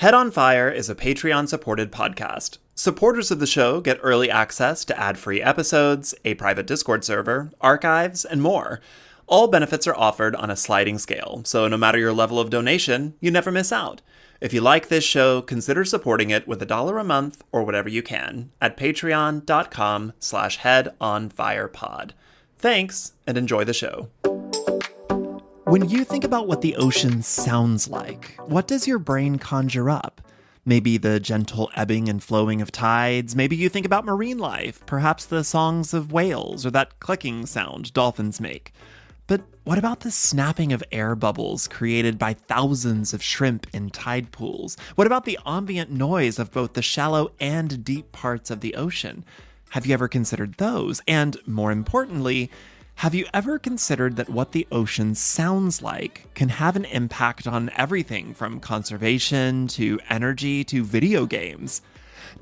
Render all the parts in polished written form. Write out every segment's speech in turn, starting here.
Head on Fire is a Patreon-supported podcast. Supporters of the show get early access to ad-free episodes, a private Discord server, archives, and more. All benefits are offered on a sliding scale, so no matter your level of donation, you never miss out. If you like this show, consider supporting it with $1 a month or whatever you can at patreon.com/headonfirepod. Thanks, and enjoy the show. When you think about what the ocean sounds like, what does your brain conjure up? Maybe the gentle ebbing and flowing of tides. Maybe you think about marine life, perhaps the songs of whales or that clicking sound dolphins make. But what about the snapping of air bubbles created by thousands of shrimp in tide pools? What about the ambient noise of both the shallow and deep parts of the ocean? Have you ever considered those? And more importantly, have you ever considered that what the ocean sounds like can have an impact on everything from conservation to energy to video games?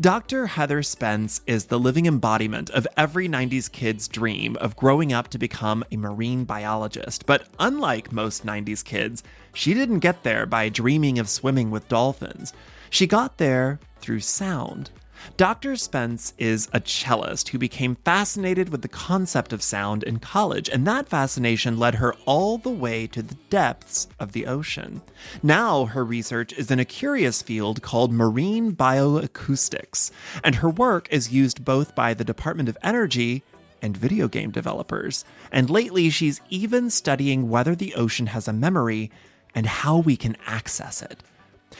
Dr. Heather Spence is the living embodiment of every 90s kid's dream of growing up to become a marine biologist. But unlike most 90s kids, she didn't get there by dreaming of swimming with dolphins. She got there through sound. Dr. Spence is a cellist who became fascinated with the concept of sound in college, and that fascination led her all the way to the depths of the ocean. Now her research is in a curious field called Marine Bioacoustics, and her work is used both by the Department of Energy and video game developers. And lately she's even studying whether the ocean has a memory and how we can access it.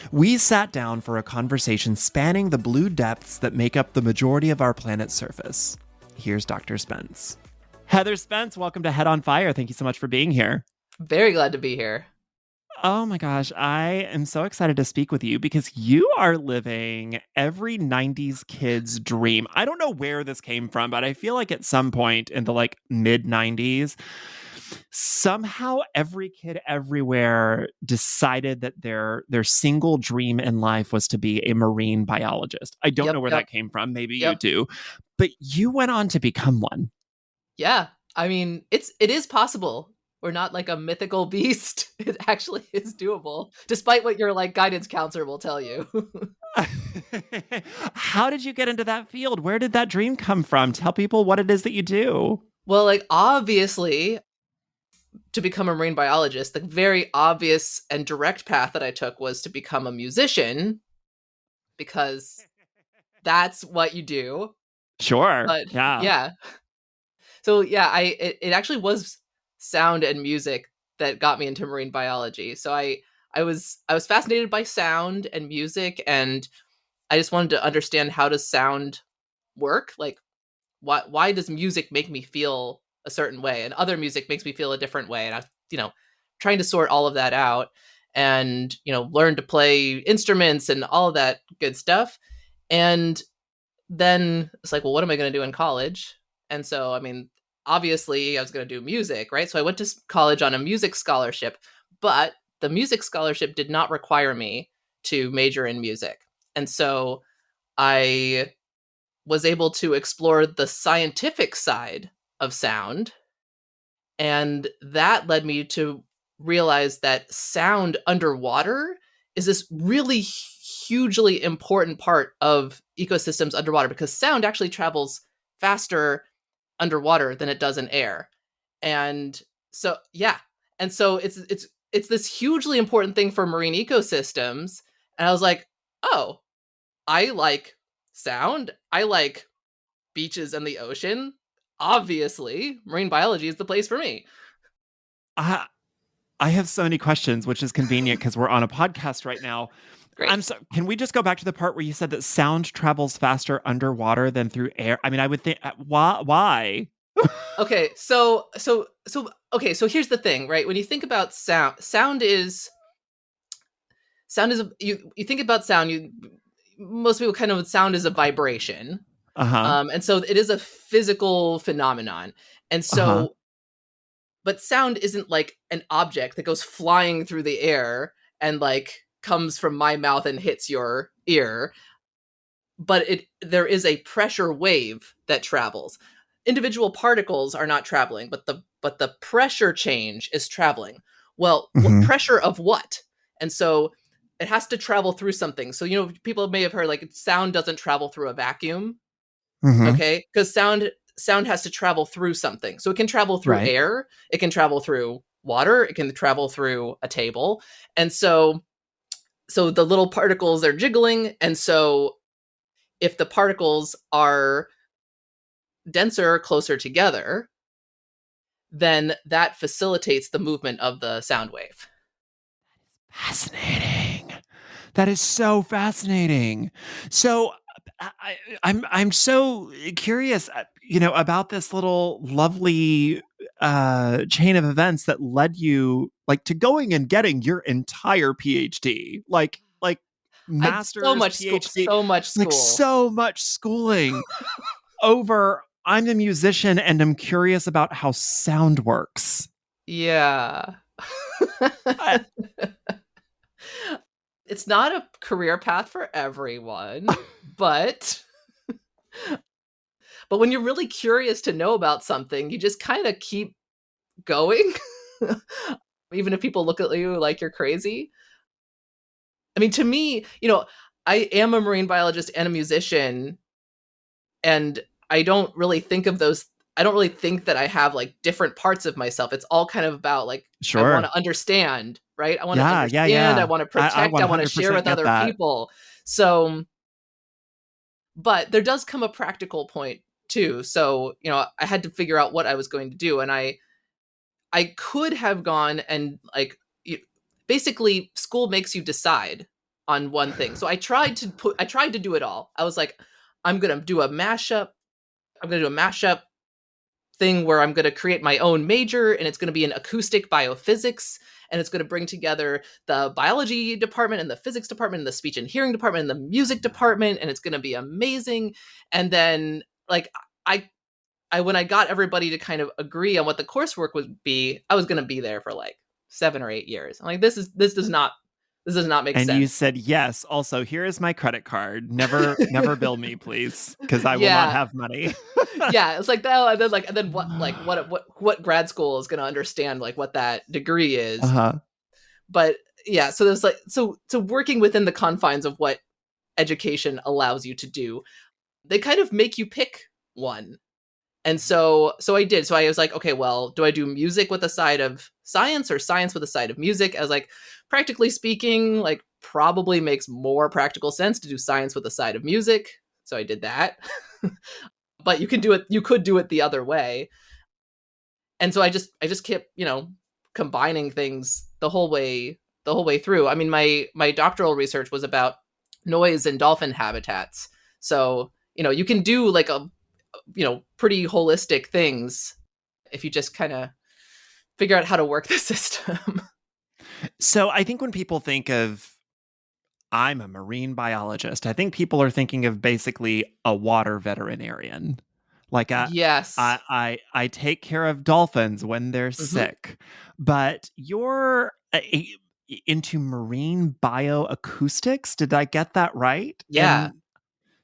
We sat down for a conversation spanning the blue depths that make up the majority of our planet's surface. Here's Dr. Spence. Heather Spence, welcome to Head on Fire. Thank you so much for being here. Very glad to be here. Oh my gosh, I am so excited to speak with you because you are living every 90s kid's dream. I don't know where this came from, but I feel like at some point in the mid 90s, somehow every kid everywhere decided that their single dream in life was to be a marine biologist. I don't know where that came from. Maybe you do. But you went on to become one. Yeah. I mean, it is possible. We're not like a mythical beast. It actually is doable, despite what your guidance counselor will tell you. How did you get into that field? Where did that dream come from? Tell people what it is that you do. Well, obviously, to become a marine biologist, the very obvious and direct path that I took was to become a musician, because that's what you do. Sure. But yeah. So yeah, it actually was sound and music that got me into marine biology. So I was fascinated by sound and music, and I just wanted to understand, how does sound work? Why does music make me feel a certain way and other music makes me feel a different way? And I was, trying to sort all of that out and, learn to play instruments and all of that good stuff. And then it's well, what am I going to do in college? And so, obviously I was going to do music, right? So I went to college on a music scholarship, but the music scholarship did not require me to major in music. And so I was able to explore the scientific side of sound. And that led me to realize that sound underwater is this really hugely important part of ecosystems underwater, because sound actually travels faster underwater than it does in air. And so, it's this hugely important thing for marine ecosystems. And I was like, oh, I like sound. I like beaches and the ocean. Obviously, marine biology is the place for me. I have so many questions, which is convenient because we're on a podcast right now. Great. Can we just go back to the part where you said that sound travels faster underwater than through air? I would think, why? Okay, so here's the thing, right? When you think about sound is you think about sound, most people kind of, sound is a vibration. And so it is a physical phenomenon. And so, but sound isn't like an object that goes flying through the air and comes from my mouth and hits your ear. But there is a pressure wave that travels. Individual particles are not traveling, but the pressure change is traveling. Well, what pressure of what? And so it has to travel through something. So, people may have heard like sound doesn't travel through a vacuum. Mm-hmm. Okay. Because sound has to travel through something. So it can travel through Right. air, it can travel through water, it can travel through a table. And so the little particles are jiggling. And so if the particles are denser, closer together, then that facilitates the movement of the sound wave. Fascinating. That is so fascinating. So I'm so curious, about this little lovely chain of events that led you like to going and getting your entire PhD, like I so master's, much school, PhD, so much like school. so much schooling over. I'm a musician and I'm curious about how sound works. Yeah. I, It's not a career path for everyone, but when you're really curious to know about something, you just kind of keep going. Even if people look at you like you're crazy. I mean, to me, I am a marine biologist and a musician, and I don't really think of those. I don't really think that I have like different parts of myself. It's all kind of about like, I want sure. to understand, right? I want to Yeah, yeah, understand. I yeah. want to I protect. I want to share 100% with get other that. people. So, but there does come a practical point too. So, I had to figure out what I was going to do. And I could have gone and like, basically school makes you decide on one thing. So I tried to do it all. I was like, I'm going to do a mashup. I'm going to do a mashup thing where I'm going to create my own major, and it's going to be in acoustic biophysics, and it's going to bring together the biology department and the physics department and the speech and hearing department and the music department, and it's going to be amazing. And then like when I got everybody to kind of agree on what the coursework would be, I was going to be there for like 7 or 8 years. I'm like, this does not make And you sense. said, yes, also, here is my credit card. Never bill me, please, because I will not Yeah. have money. Yeah, it's like that. And then what grad school is going to understand like what that degree is? Uh-huh. But yeah, so there's like, so working within the confines of what education allows you to do, they kind of make you pick one. And so I did. So I was like, okay, well, do I do music with a side of science or science with a side of music? I was like, practically speaking, like probably makes more practical sense to do science with a side of music. So I did that. But you could do it the other way. And so I just kept, combining things the whole way through. I mean, my doctoral research was about noise in dolphin habitats. So, you can do like a pretty holistic things if you just kind of figure out how to work the system. So I think when people think of I'm a marine biologist, I think people are thinking of basically a water veterinarian. Like Yes. I take care of dolphins when they're Mm-hmm. sick. But you're into marine bioacoustics. Did I get that right? Yeah. And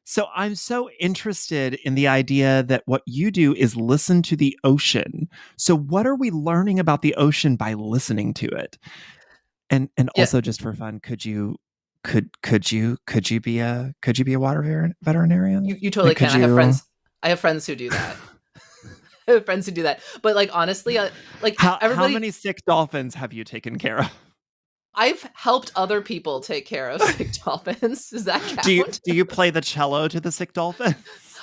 so I'm so interested in the idea that what you do is listen to the ocean. So what are we learning about the ocean by listening to it? And Yeah. also just for fun, could you be a water veterinarian? You totally Like can. could you I have friends who do that. I have friends who do that. But like honestly, like how everybody, many sick dolphins have you taken care of? I've helped other people take care of sick dolphins. Does that count? Do you play the cello to the sick dolphins?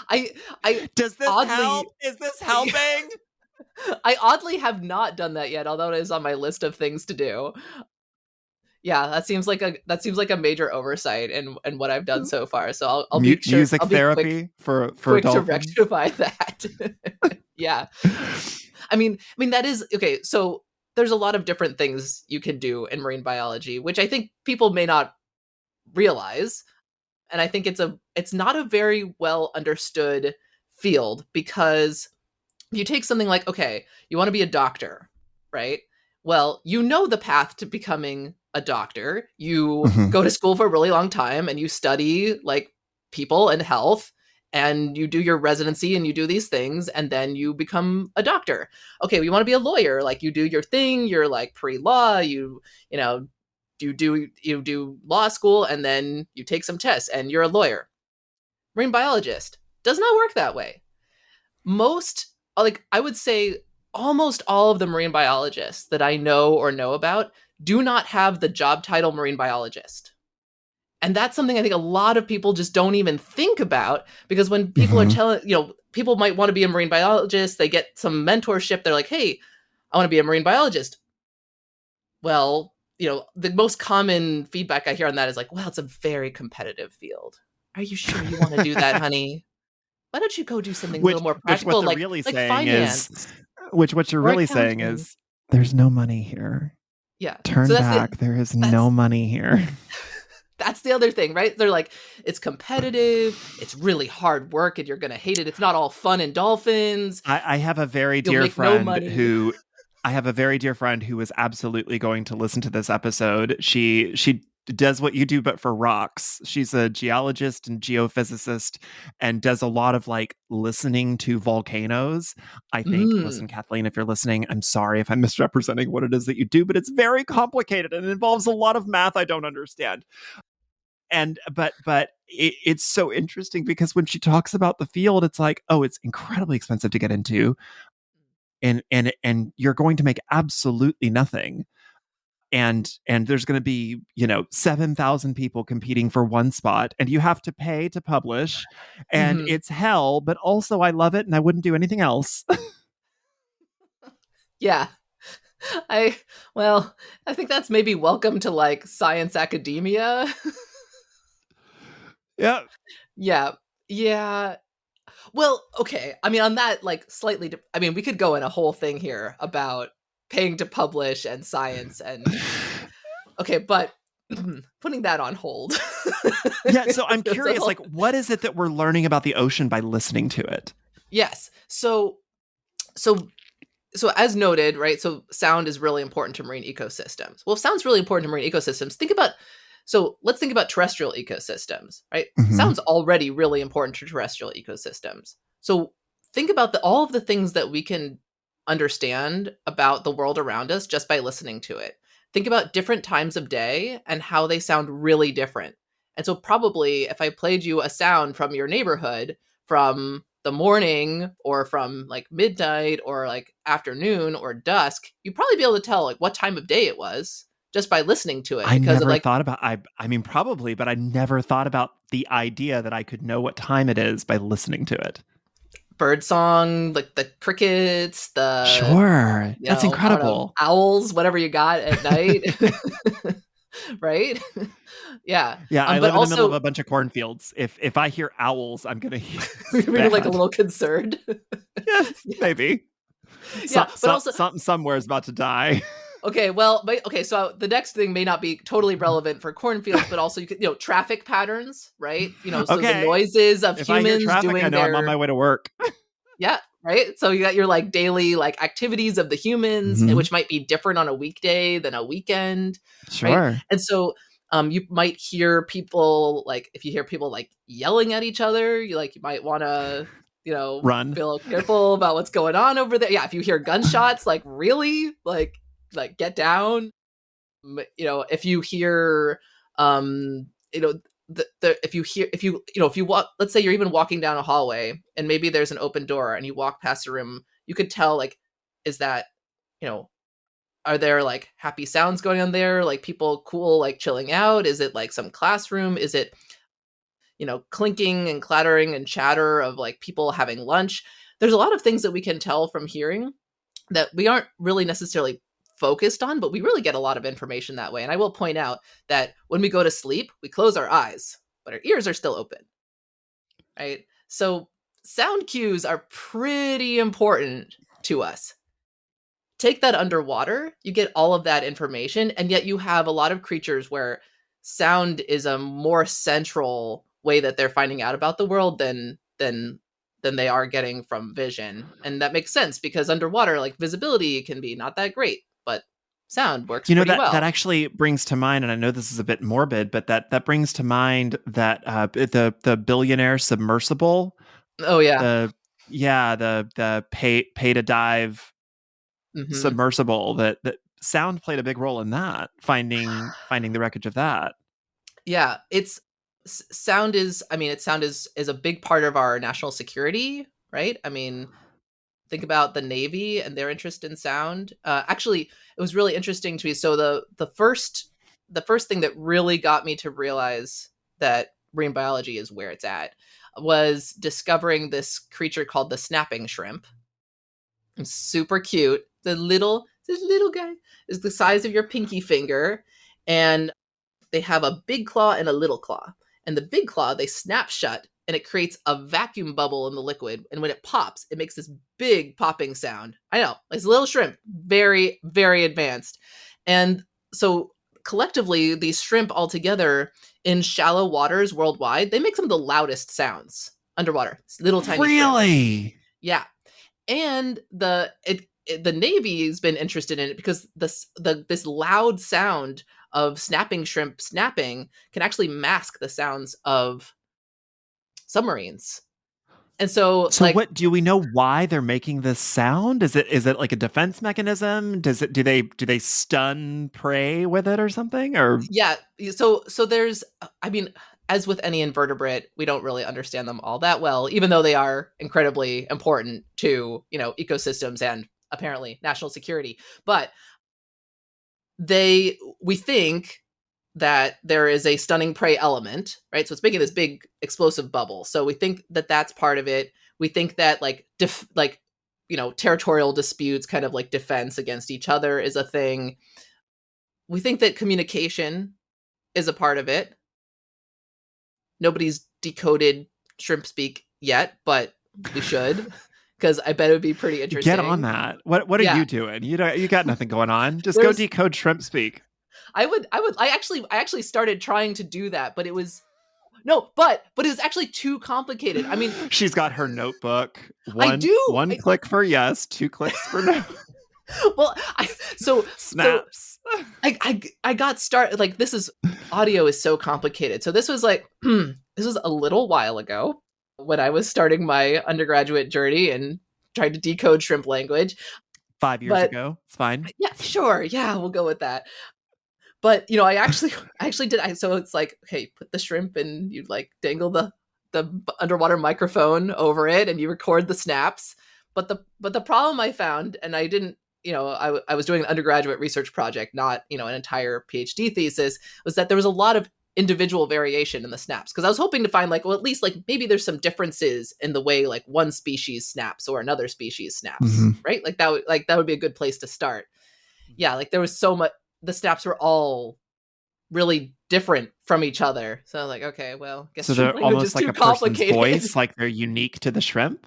I Does this oddly help? Is this helping? I oddly have not done that yet, although it is on my list of things to do. Yeah, that seems like a major oversight in what I've done so far. So I'll be sure Music I'll be therapy for quick to dolphins. rectify that. Yeah. I mean that is okay. So there's a lot of different things you can do in marine biology, which I think people may not realize. And I think it's not a very well understood field, because you take something like, okay, you want to be a doctor, right? Well, the path to becoming a doctor. You Mhm. go to school for a really long time and you study like people and health, and you do your residency and you do these things, and then you become a doctor. Okay, we want to be a lawyer. Like you do your thing, you're like pre-law, you know, you do law school and then you take some tests and you're a lawyer. Marine biologist does not work that way. Most, like, I would say almost all of the marine biologists that I know or know about do not have the job title marine biologist. And that's something I think a lot of people just don't even think about, because when people are telling, people might want to be a marine biologist, they get some mentorship, they're like, hey, I want to be a marine biologist. Well, the most common feedback I hear on that is like, well, it's a very competitive field. Are you sure you want to do that, honey? Why don't you go do something a little more practical, what like finance? What you're really saying is, there's no money here. Yeah. Turn back. There is no money here. That's the other thing, right? They're like, it's competitive, it's really hard work, and you're going to hate it. It's not all fun and dolphins. I have a very dear friend who is absolutely going to listen to this episode. She does what you do, but for rocks. She's a geologist and geophysicist and does a lot of like listening to volcanoes. I think, listen, Kathleen, if you're listening, I'm sorry if I'm misrepresenting what it is that you do, but it's very complicated and it involves a lot of math I don't understand. But it's so interesting because when she talks about the field, it's like, oh, it's incredibly expensive to get into. And you're going to make absolutely nothing. And there's going to be, 7,000 people competing for one spot, and you have to pay to publish, and it's hell, but also I love it and I wouldn't do anything else. Yeah. I think that's maybe welcome to like science academia. Yeah. Yeah. Yeah. Well, okay. I mean, on that, like slightly, we could go in a whole thing here about paying to publish and science and okay, but putting that on hold. Yeah, so I'm curious, like, what is it that we're learning about the ocean by listening to it? Yes. So as noted, right? So sound is really important to marine ecosystems. Well, if sound's really important to marine ecosystems, let's think about terrestrial ecosystems, right? Sound's already really important to terrestrial ecosystems. So think about all of the things that we can understand about the world around us just by listening to it. Think about different times of day and how they sound really different. And so probably if I played you a sound from your neighborhood from the morning or from like midnight or like afternoon or dusk, you'd probably be able to tell like what time of day it was just by listening to it. I never thought about, I mean, probably, but I never thought about the idea that I could know what time it is by listening to it. Bird song, like the crickets, sure, that's incredible. Owls, whatever you got at night, right? Yeah. I live in the middle of a bunch of cornfields. If I hear owls, I'm gonna hear you're like a little concerned. Yes, maybe. Yeah, but also something somewhere is about to die. Okay, so the next thing may not be totally relevant for cornfields, but also you could, traffic patterns, right? So the noises of if humans I hear traffic, doing I know I'm on my way to work. Yeah, right. So you got your like daily like activities of the humans, which might be different on a weekday than a weekend. Sure. Right? And so you might hear people like if you hear people like yelling at each other, you might want to run. Be a little careful about what's going on over there. Yeah, if you hear gunshots, like really like get down. If you hear if you walk, let's say you're even walking down a hallway and maybe there's an open door and you walk past a room, you could tell like, is that, are there like happy sounds going on there? Like people cool, like chilling out? Is it like some classroom? Is it, clinking and clattering and chatter of like people having lunch? There's a lot of things that we can tell from hearing that we aren't really necessarily focused on, but we really get a lot of information that way. And I will point out that when we go to sleep, we close our eyes, but our ears are still open, right? So sound cues are pretty important to us. Take that underwater, you get all of that information, and yet you have a lot of creatures where sound is a more central way that they're finding out about the world than they are getting from vision. And that makes sense because underwater, like visibility can be not that great, but sound works pretty well. That actually brings to mind, and I know this is a bit morbid, but that brings to mind that the billionaire submersible. Oh yeah. The pay to dive submersible that sound played a big role in that, finding the wreckage of that. Yeah, it's sound is, I mean, sound is a big part of our national security, right? I mean, think about the Navy and their interest in sound. Actually, it was really interesting to me. So the first thing that really got me to realize that marine biology is where it's at was discovering this creature called the snapping shrimp. It's super cute. This little guy is the size of your pinky finger, and they have a big claw and a little claw. And the big claw, they snap shut and it creates a vacuum bubble in the liquid. And when it pops, it makes this big popping sound. I know, it's a little shrimp, very, very advanced. And so collectively, these shrimp all together in shallow waters worldwide, they make some of the loudest sounds underwater. It's little tiny shrimp. Really? Yeah. And the Navy's been interested in it because this loud sound of snapping shrimp snapping can actually mask the sounds of submarines. And so like, what do we know why they're making this sound? Is it like a defense mechanism? Do they stun prey with it or something? Or yeah, so there's, I mean, as with any invertebrate, we don't really understand them all that well, even though they are incredibly important to, ecosystems and apparently national security. But we think that there is a stunning prey element, right? So it's making this big explosive bubble. So we think that that's part of it. We think that territorial disputes, kind of like defense against each other, is a thing. We think that communication is a part of it. Nobody's decoded shrimp speak yet, but we should, because I bet it would be pretty interesting. Get on that. What are you doing? You got nothing going on. Just go decode shrimp speak. I actually started trying to do that, but it was but it's actually too complicated. I mean, she's got her notebook. One click for yes, 2 clicks for no. Well, snaps. I got started, like, audio is so complicated. So this was this was a little while ago when I was starting my undergraduate journey and trying to decode shrimp language. 5 years ago. It's fine. Yeah, sure. Yeah, we'll go with that. But, I actually did. So it's like, okay, put the shrimp and you dangle the underwater microphone over it and you record the snaps. But the problem I found, and I didn't, I was doing an undergraduate research project, not, an entire PhD thesis, was that there was a lot of individual variation in the snaps. Because I was hoping to find at least maybe there's some differences in the way one species snaps or another species snaps, mm-hmm. right? That would be a good place to start. Yeah, there was so much. The snaps were all really different from each other. So I was like, okay, well, guess so they're almost like a person's voice, like they're unique to the shrimp?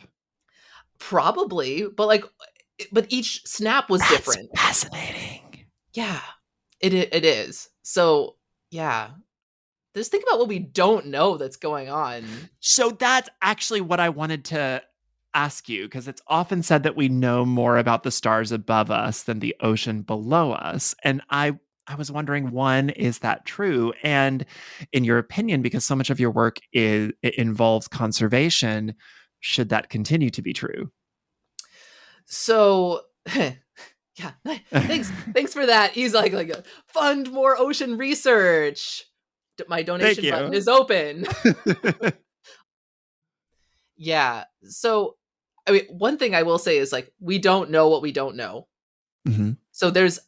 Probably, but each snap was different. Fascinating. Yeah, it is. So, yeah. Just think about what we don't know that's going on. So that's actually what I wanted to ask you, because it's often said that we know more about the stars above us than the ocean below us. And I was wondering, one, is that true? And in your opinion, because so much of your work it involves conservation, should that continue to be true? So, yeah, thanks for that. He's like fund more ocean research. My donation button is open. Yeah. So, I mean, one thing I will say is we don't know what we don't know. Mm-hmm. So there's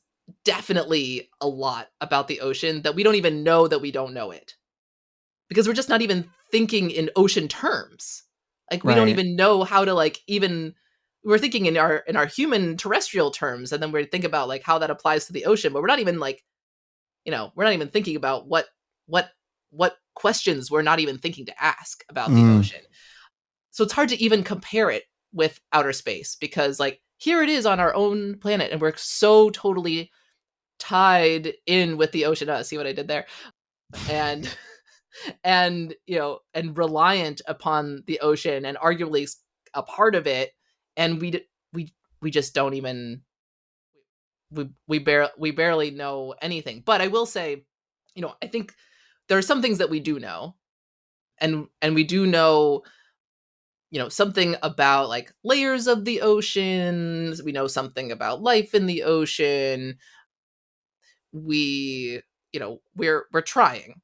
definitely a lot about the ocean that we don't even know that we don't know it, because we're just not even thinking in ocean terms. We don't even know how to even, we're thinking in our human terrestrial terms, and then we think about how that applies to the ocean, but we're not even we're not even thinking about what questions we're not even thinking to ask about the ocean. So it's hard to even compare it with outer space, because here it is on our own planet and we're so totally tied in with the ocean. See what I did there? And and reliant upon the ocean and arguably a part of it, and we just don't even, we barely know anything. But I will say, I think there are some things that we do know, and we do know something about layers of the ocean. We know something about life in the ocean. we, we're trying,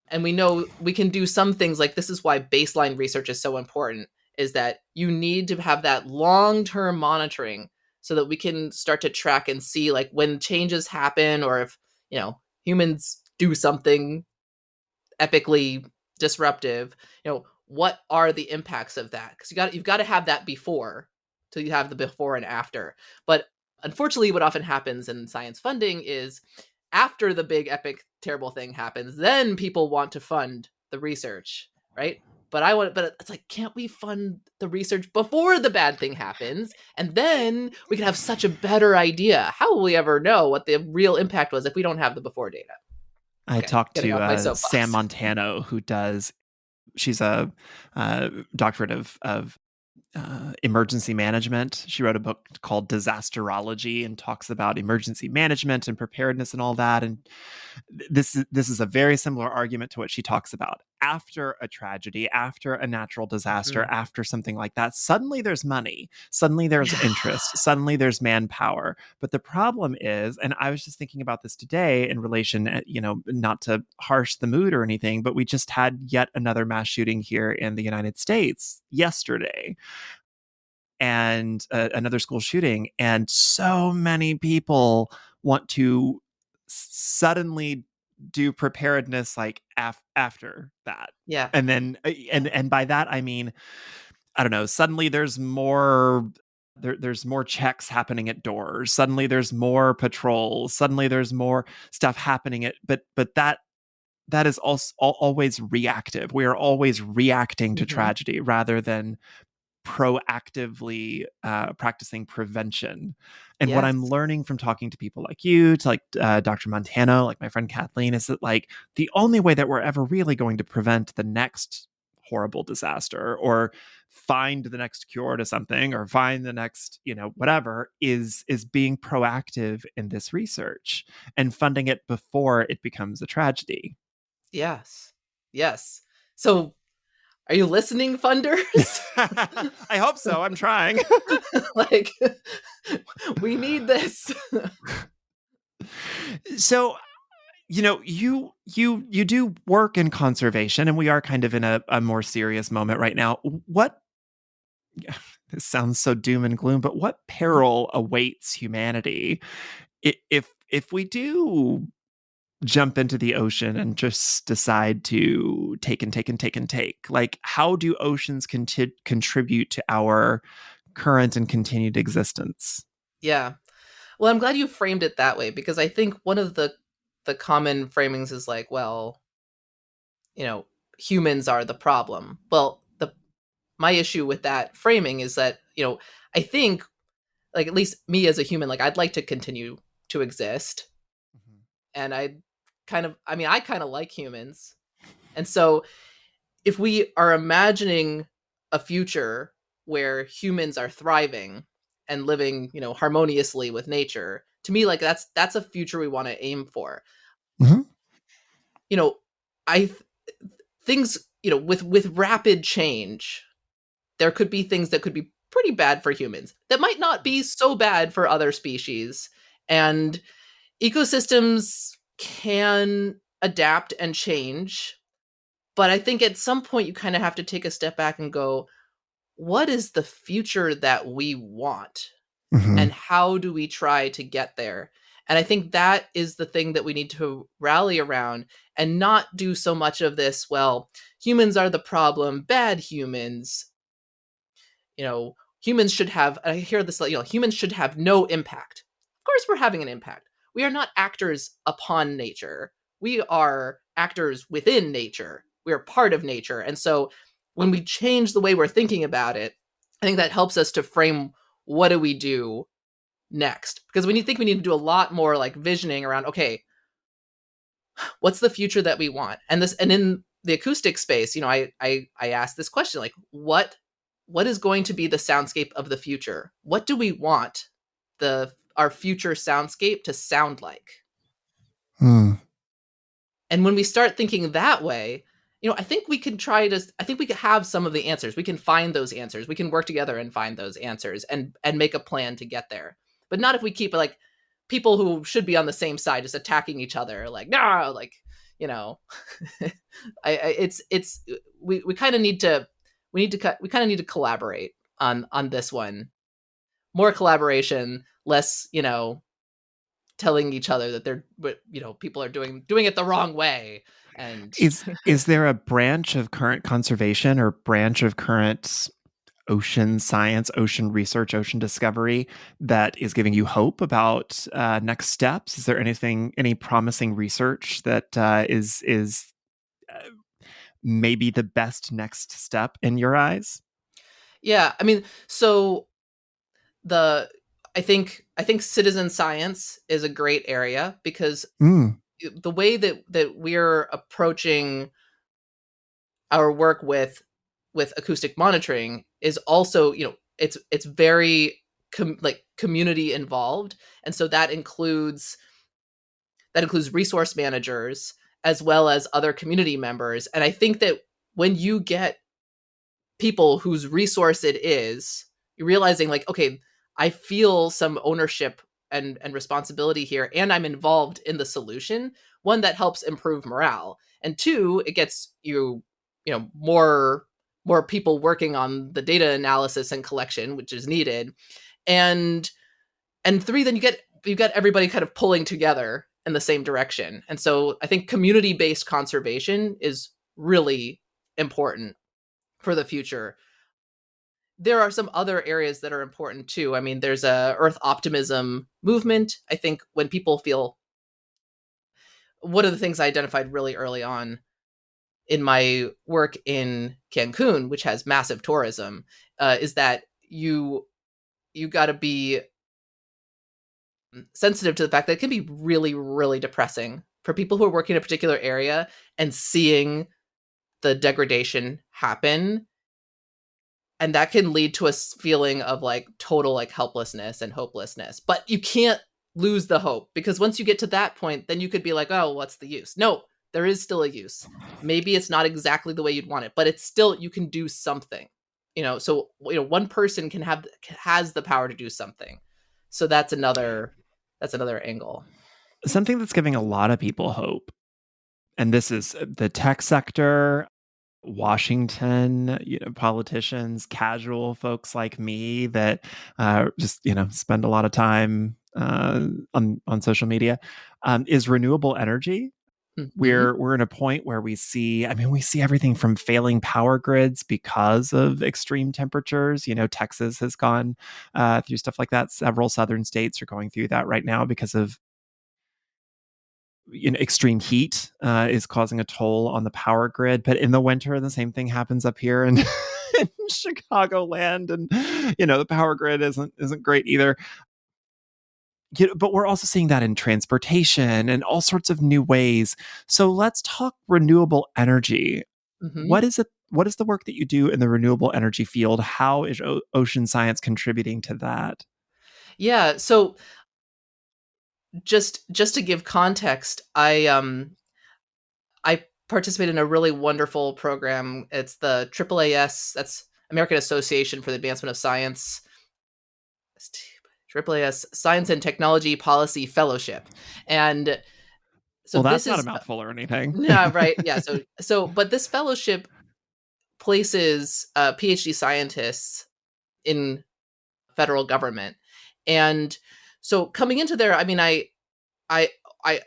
and we know we can do some things. Like, this is why baseline research is so important, is that you need to have that long-term monitoring so that we can start to track and see, like, when changes happen, or if, humans do something epically disruptive, what are the impacts of that? Because you've got to have that before, till you have the before and after. But unfortunately, what often happens in science funding is, after the big epic terrible thing happens, then people want to fund the research, right? But it's like, can't we fund the research before the bad thing happens? And then we can have such a better idea. How will we ever know what the real impact was if we don't have the before data? I Okay, talked getting off my to Sam soapbox. Montano, she's a doctorate of emergency management. She wrote a book called Disasterology and talks about emergency management and preparedness and all that. And this is a very similar argument to what she talks about. After a tragedy, after a natural disaster, Mhm. after something like that, suddenly there's money, suddenly there's Yeah. interest, suddenly there's manpower. But the problem is, and I was just thinking about this today in relation, not to harsh the mood or anything, but we just had yet another mass shooting here in the United States yesterday, and another school shooting, and so many people want to suddenly do preparedness like after that. Yeah. And then and by that I mean, I don't know, suddenly there's more, there's more checks happening at doors, suddenly there's more patrols, suddenly there's more stuff happening at, but that is also always reactive. We are always reacting to Mhm. tragedy rather than proactively practicing prevention. And what I'm Yes. learning from talking to people like you, to like Dr. Montano, like my friend Kathleen, is that like the only way that we're ever really going to prevent the next horrible disaster, or find the next cure to something, or find the next, whatever, is being proactive in this research and funding it before it becomes a tragedy. Yes. Yes. So, are you listening, funders? I hope so. I'm trying. Like, we need this. So, you do work in conservation, and we are kind of in a more serious moment right now. What This sounds so doom and gloom, but what peril awaits humanity if we do jump into the ocean and just decide to take and take and take and take? Like, how do oceans contribute to our current and continued existence? Yeah. Well, I'm glad you framed it that way, because I think one of the common framings is like, well, you know, humans are the problem. Well, the my issue with that framing is that, I think, like, at least me as a human, like, I'd like to continue to exist, and I kind of like humans. And so, if we are imagining a future where humans are thriving and living, harmoniously with nature, to me, like, that's a future we want to aim for. Mhm. You know, I th- things, with rapid change, there could be things that could be pretty bad for humans that might not be so bad for other species. And ecosystems can adapt and change. But I think at some point you kind of have to take a step back and go, what is the future that we want? And Mhm. how do we try to get there? And I think that is the thing that we need to rally around, and not do so much of this, well, humans are the problem, bad humans. Humans should have, I hear this, like, humans should have no impact. Of course, we're having an impact. We are not actors upon nature. We are actors within nature. We are part of nature. And so when we change the way we're thinking about it, I think that helps us to frame, what do we do next? Because we need to do a lot more, like, visioning around, okay, what's the future that we want? And in the acoustic space, I asked this question, like, what is going to be the soundscape of the future? What do we want our future soundscape to sound like? Hmm. And when we start thinking that way, I think we can have some of the answers. We can find those answers. We can work together and find those answers, and make a plan to get there. But not if we keep, like, people who should be on the same side just attacking each other, like, no, like, you know, it's we kind of need to we kind of need to collaborate on this one. More collaboration, less, telling each other that they're, people are doing it the wrong way. And Is there a branch of current conservation or branch of current ocean science, ocean research, ocean discovery that is giving you hope about next steps? Is there any promising research that is maybe the best next step in your eyes? yeah, I mean, so the I think citizen science is a great area, because Mm. the way that we're approaching our work with acoustic monitoring is also, it's very community involved, and so that includes resource managers as well as other community members. And I think that when you get people whose resource it is, you're realizing, like, okay, I feel some ownership and responsibility here, and I'm involved in the solution. One, that helps improve morale, and two, it gets more people working on the data analysis and collection, which is needed. And three, then you've got everybody kind of pulling together in the same direction. And so I think community-based conservation is really important for the future. There are some other areas that are important too. I mean, there's a earth optimism movement. I think when people feel, one of the things I identified really early on in my work in Cancun, which has massive tourism, is that you got to be sensitive to the fact that it can be really, really depressing for people who are working in a particular area and seeing the degradation happen. And that can lead to a feeling of like total like helplessness and hopelessness. But you can't lose the hope, because once you get to that point, then you could be like, oh, what's the use? No, there is still a use. Maybe it's not exactly the way you'd want it, but it's still, you can do something. So one person has the power to do something. So that's another angle. Something that's giving a lot of people hope, and this is the tech sector, Washington, politicians, casual folks like me that just spend a lot of time on social media, is renewable energy. Mm-hmm. We're in a point where we see everything from failing power grids because of extreme temperatures. Texas has gone through stuff like that. Several southern states are going through that right now because of extreme heat is causing a toll on the power grid. But in the winter, the same thing happens up here in, in Chicagoland, and the power grid isn't great either. But we're also seeing that in transportation and all sorts of new ways. So let's talk renewable energy. Mm-hmm. What is it? What is the work that you do in the renewable energy field? How is ocean science contributing to that? Yeah. So just to give context, I participate in a really wonderful program. It's the AAAS, that's American Association for the Advancement of Science, AAAS Science and Technology Policy Fellowship. And so Well, that's this not a is mouthful or anything. yeah, right. Yeah. But this fellowship places PhD scientists in federal government. And so coming into there, I mean, I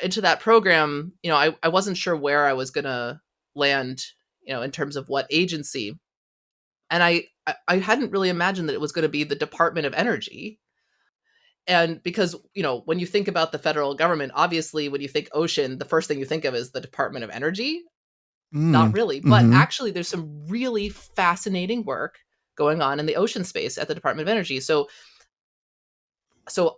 into that program, I wasn't sure where I was gonna land, in terms of what agency. And I hadn't really imagined that it was going to be the Department of Energy. And because, when you think about the federal government, obviously when you think ocean, the first thing you think of is the Department of Energy. Not really. But Mm-hmm. actually there's some really fascinating work going on in the ocean space at the Department of Energy. So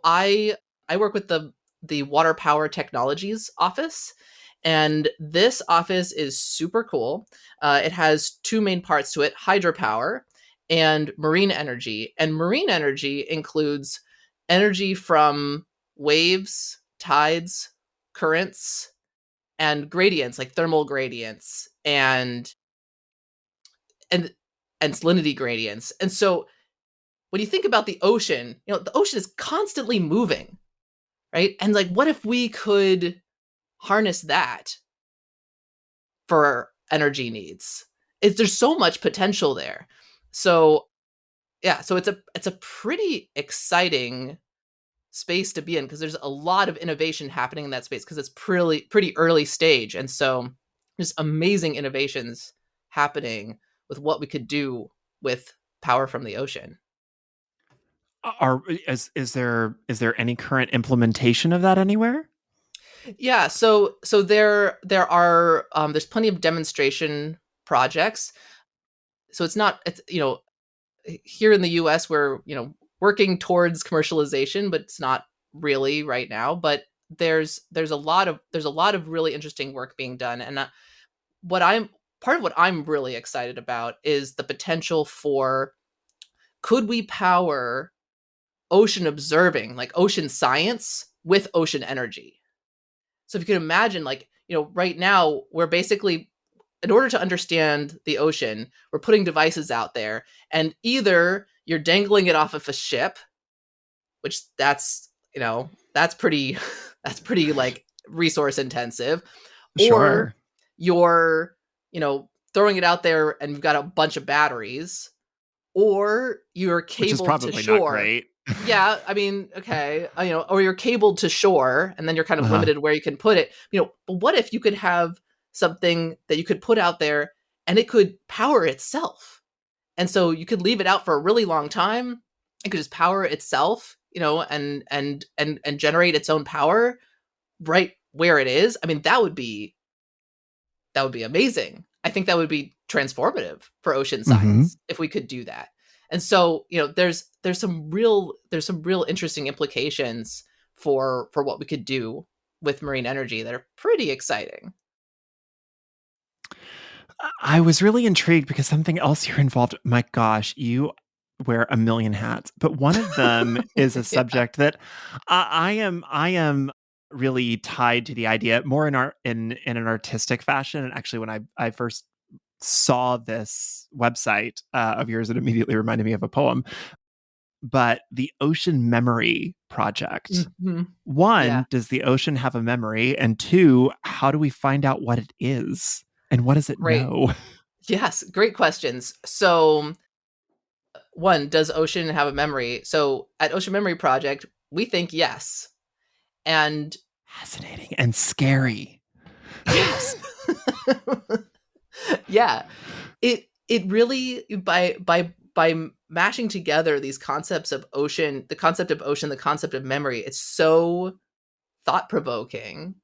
I work with the Water Power Technologies office, and this office is super cool. It has two main parts to it: hydropower and marine energy. And marine energy includes energy from waves, tides, currents, and gradients, like thermal gradients and and salinity gradients. And so when you think about the ocean is constantly moving. right? And like, what if we could harness that for energy needs? There's so much potential there. So yeah, so it's a pretty exciting space to be in because there's a lot of innovation happening in that space because it's pretty early stage, and so there's amazing innovations happening with what we could do with power from the ocean. Is there any current implementation of that anywhere? Yeah, so there are there's plenty of demonstration projects. So it's here in the US we're working towards commercialization, but it's not really right now. But there's a lot of really interesting work being done, and what I'm part of what I'm really excited about is the potential for could we power ocean observing, like ocean science, with ocean energy. So if you can imagine, like, right now we're basically, in order to understand the ocean, we're putting devices out there, and either you're dangling it off of a ship, which that's pretty that's pretty like resource intensive, or Sure. you're throwing it out there and you've got a bunch of batteries, or you're Which is cabled to probably not shore. great. Yeah, I mean, okay, or you're cabled to shore, and then you're kind of Uh-huh. limited where you can put it. But what if you could have something that you could put out there and it could power itself? And so you could leave it out for a really long time. It could just power itself, and generate its own power right where it is. I mean, that would be amazing. I think that would be transformative for ocean Hmm. science if we could do that. And so, there's some real interesting implications for what we could do with marine energy that are pretty exciting. I was really intrigued because something else you're involved. My gosh, you wear a million hats, but one of them is a Yeah. subject that I am really tied to the idea more in an artistic fashion. And actually, when I first saw this website of yours, it immediately reminded me of a poem. But the Ocean Memory Project. Mhm. Yeah. One, does the ocean have a memory? And two, how do we find out what it is? And what does it Great. know? Yes, great questions. So, one, does ocean have a memory? So, at Ocean Memory Project, we think yes. And Fascinating and scary. yes. Yeah. It really, by mashing together these concepts of ocean, the concept of ocean, the concept of memory, it's so thought provoking,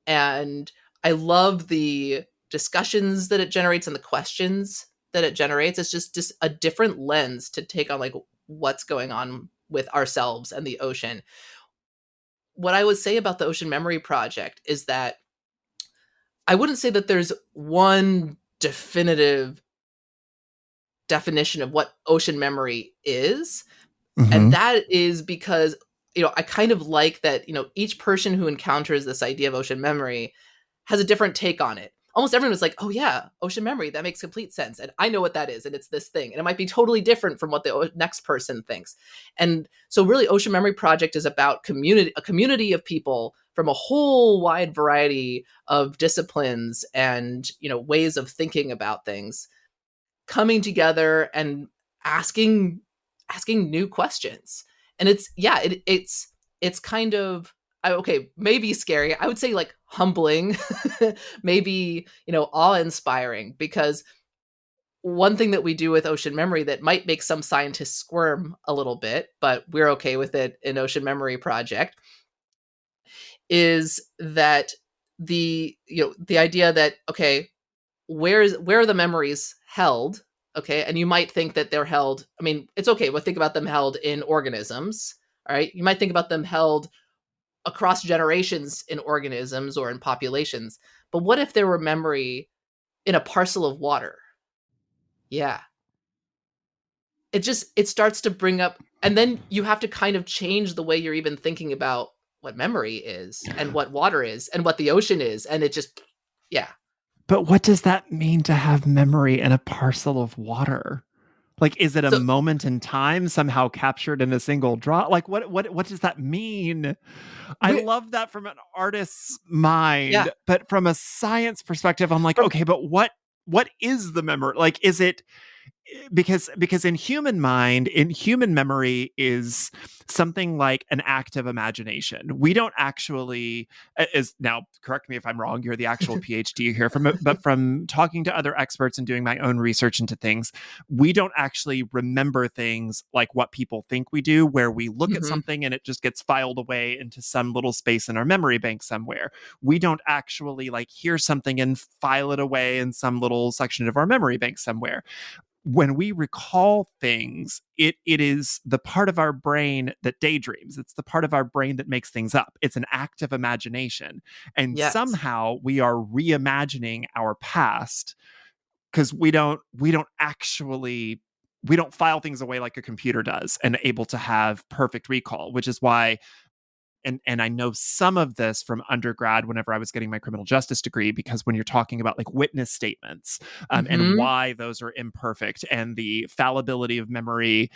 and I love the discussions that it generates and the questions that it generates. It's just a different lens to take on, like, what's going on with ourselves and the ocean. What I would say about the Ocean Memory Project is that I wouldn't say that there's one definitive definition of what ocean memory is. And Hmm. that is because, I kind of like that, each person who encounters this idea of ocean memory has a different take on it. Almost everyone is like, oh, yeah, ocean memory, that makes complete sense. And I know what that is. And it's this thing. And it might be totally different from what the next person thinks. And so, really, Ocean Memory Project is about a community of people from a whole wide variety of disciplines and, ways of thinking about things coming together and asking new questions. And it's kind of, okay, maybe scary. I would say like humbling, maybe, awe-inspiring, because one thing that we do with ocean memory that might make some scientists squirm a little bit, but we're okay with it in Ocean Memory Project, is that the idea that, okay, where are the memories held? Okay, and you might think that they're held. I mean, it's okay, but think about them held in organisms. All right, you might think about them held across generations in organisms or in populations. But what if there were memory in a parcel of water? Yeah, it starts to bring up, and then you have to kind of change the way you're even thinking about what memory is and what water is and what the ocean is, and it just, yeah. But what does that mean to have memory in a parcel of water? Like, is it a So moment in time somehow captured in a single draw? Like, what does that mean? I we love that from an artist's mind, yeah, but from a science perspective, I'm like, from okay, but what is the memory? Like, is it because in human mind, in human memory is something like an active imagination. We don't actually is now correct me if I'm wrong, you're the actual PhD here from but from talking to other experts and doing my own research into things, we don't actually remember things like what people think we do, where we look at Mhm. something and it just gets filed away into some little space in our memory bank somewhere. We don't actually like hear something and file it away in some little section of our memory bank somewhere. When we recall things, it is the part of our brain that daydreams. It's the part of our brain that makes things up. It's an active imagination. And Yes. somehow we are reimagining our past because we don't actually we don't file things away like a computer does and able to have perfect recall, which is why and I know some of this from undergrad whenever I was getting my criminal justice degree, because when you're talking about like witness statements and Mhm. why those are imperfect and the fallibility of memory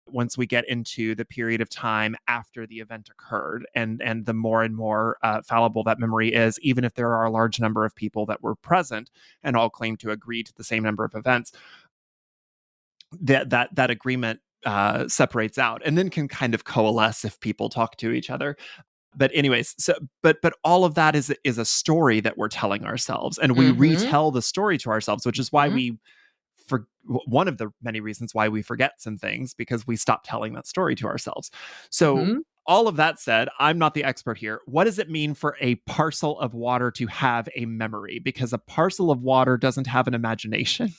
once we get into the period of time after the event occurred and the more and more fallible that memory is, even if there are a large number of people that were present and all claim to agree to the same number of events, that agreement separates out and then can kind of coalesce if people talk to each other. But anyways, so but all of that is a story that we're telling ourselves, and we Mhm. retell the story to ourselves, which is why Mhm. we for one of the many reasons why we forget some things, because we stop telling that story to ourselves. So Mhm. all of that said, I'm not the expert here. What does it mean for a parcel of water to have a memory? Because a parcel of water doesn't have an imagination.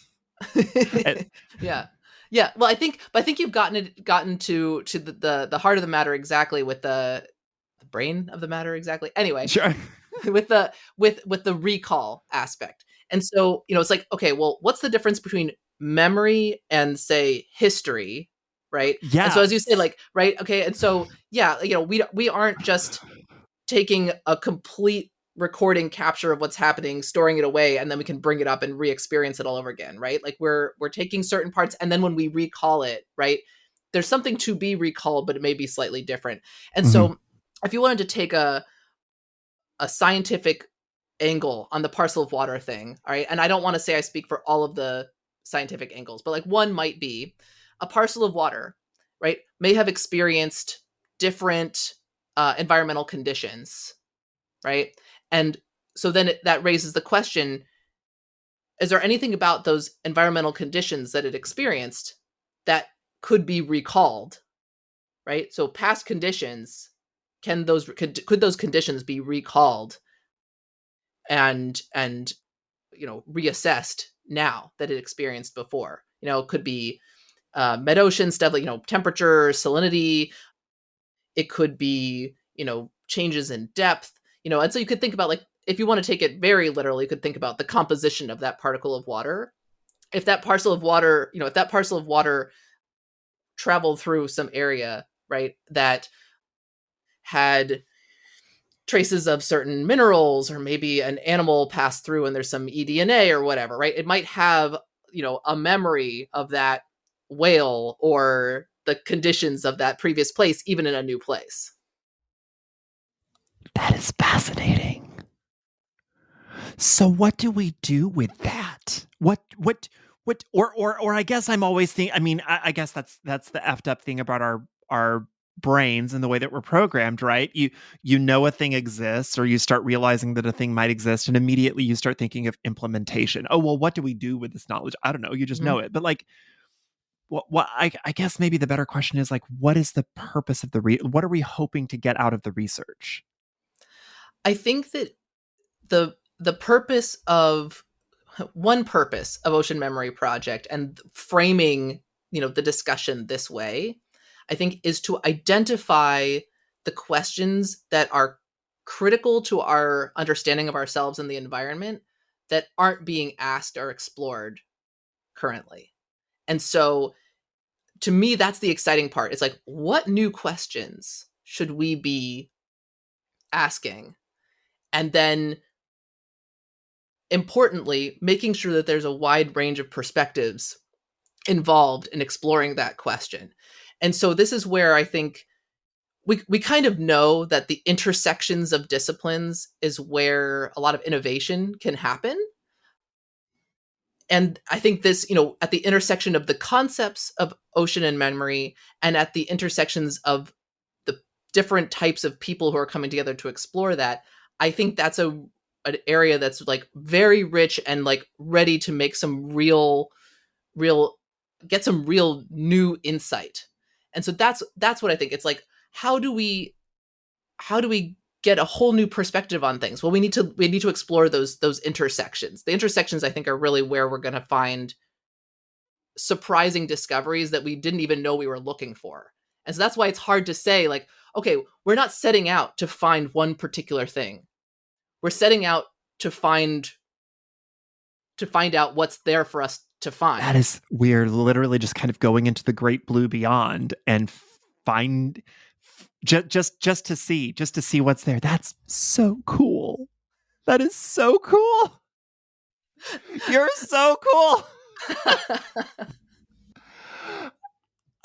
It- Yeah. Yeah, well, I think you've gotten to the heart of the matter exactly with the brain of the matter exactly. Anyway, sure. with the with the recall aspect. And so, it's like, okay, well, what's the difference between memory and say history, right? And so as you say, Yes. like, right, okay, and so yeah, we aren't just taking a complete recording capture of what's happening, storing it away, and then we can bring it up and re-experience it all over again, right? Like we're taking certain parts, and then when we recall it, right, there's something to be recalled, but it may be slightly different. And Mhm. so if you wanted to take a scientific angle on the parcel of water thing, all right, and I don't want to say I speak for all of the scientific angles, but like one might be a parcel of water, right, may have experienced different environmental conditions, right? And so then that raises the question, is there anything about those environmental conditions that it experienced that could be recalled, right? So past conditions, could those conditions be recalled and reassessed now that it experienced before? It could be mid-ocean stuff like temperature, salinity. It could be changes in depth. And so you could think about, like, if you want to take it very literally, you could think about the composition of that particle of water. If that parcel of water traveled through some area, right, that had traces of certain minerals, or maybe an animal passed through and there's some eDNA or whatever, right? It might have, a memory of that whale or the conditions of that previous place, even in a new place. That is fascinating. So what do we do with that? Or I guess I'm always thinking, I mean, I guess that's the effed up thing about our brains and the way that we're programmed, right? You know a thing exists, or you start realizing that a thing might exist, and immediately you start thinking of implementation. Oh, well, what do we do with this knowledge? I don't know. You just Mhm. know it. But like what I guess maybe the better question is like, what is the purpose of what are we hoping to get out of the research? I think that the purpose of one purpose of Ocean Memory Project and framing, the discussion this way, I think, is to identify the questions that are critical to our understanding of ourselves and the environment that aren't being asked or explored currently. And so to me, that's the exciting part. It's like, what new questions should we be asking? And then importantly, making sure that there's a wide range of perspectives involved in exploring that question. And so this is where I think we kind of know that the intersections of disciplines is where a lot of innovation can happen. And I think this, at the intersection of the concepts of ocean and memory, and at the intersections of the different types of people who are coming together to explore that, I think that's an area that's like very rich and like ready to make some real get some real new insight. And so that's what I think. It's like, how do we get a whole new perspective on things? Well, we need to explore those intersections. The intersections, I think, are really where we're going to find surprising discoveries that we didn't even know we were looking for. And so that's why it's hard to say, like, okay, we're not setting out to find one particular thing. We're setting out to find out what's there for us to find. That is, we're literally just kind of going into the great blue beyond and find just to see what's there. That's so cool. That is so cool. You're so cool.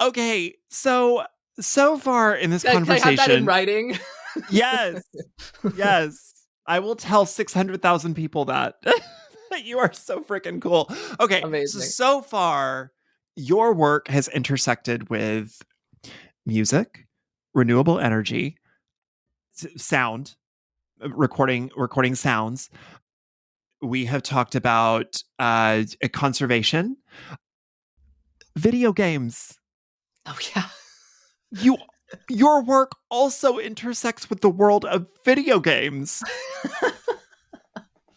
Okay, so far in this conversation, can I have that in writing? Yes. I will tell 600,000 people that. You are so freaking cool. Okay, amazing. So far, your work has intersected with music, renewable energy, sound, recording sounds. We have talked about conservation, video games. Oh yeah. Your work also intersects with the world of video games.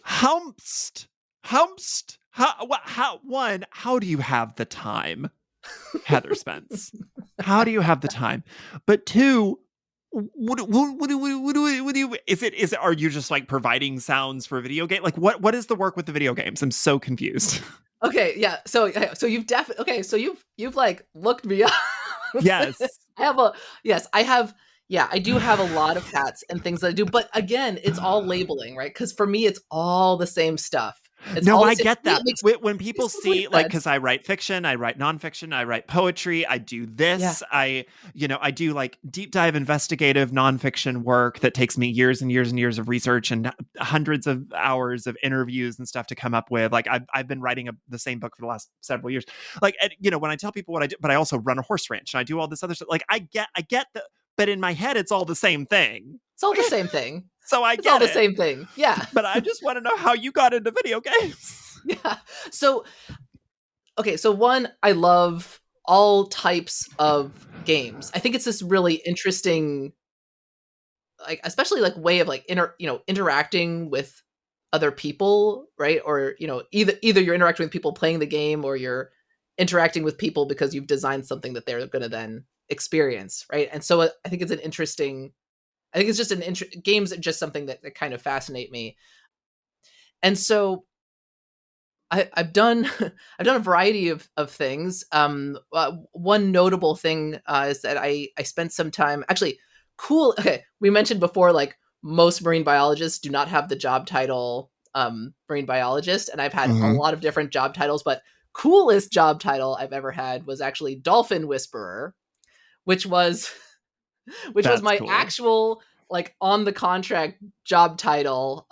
Humst. How do you have the time, Heather Spence? How do you have the time? But two, what do you, is it, are you just like providing sounds for a video game? Like what is the work with the video games? I'm so confused. Okay. Yeah. So you've definitely, you've like looked me up. Yes. I do have a lot of hats and things that I do, but again, it's all labeling, right? Because for me, it's all the same stuff. I get that. When people see, like, because I write fiction, I write nonfiction, I write poetry, I do this, yeah. I do like deep dive investigative nonfiction work that takes me years and years and years of research and hundreds of hours of interviews and stuff to come up with. Like I've been writing the same book for the last several years. Like, and, when I tell people what I do, but I also run a horse ranch and I do all this other stuff. Like I get that, but in my head, it's all the same thing. It's all the same thing. So it's all the same thing. Yeah. But I just want to know how you got into video games. Yeah. So one, I love all types of games. I think it's this really interesting, like, especially like way of like interacting with other people, right? Or, either you're interacting with people playing the game or you're interacting with people because you've designed something that they're going to then experience, right? And so I think it's games are just something that kind of fascinate me. And so I've done a variety of things. One notable thing is that I spent some time, actually, cool. Okay, we mentioned before, like, most marine biologists do not have the job title marine biologist, and I've had a lot of different job titles, but coolest job title I've ever had was actually dolphin whisperer, which was my cool. Actual, like, on the contract job title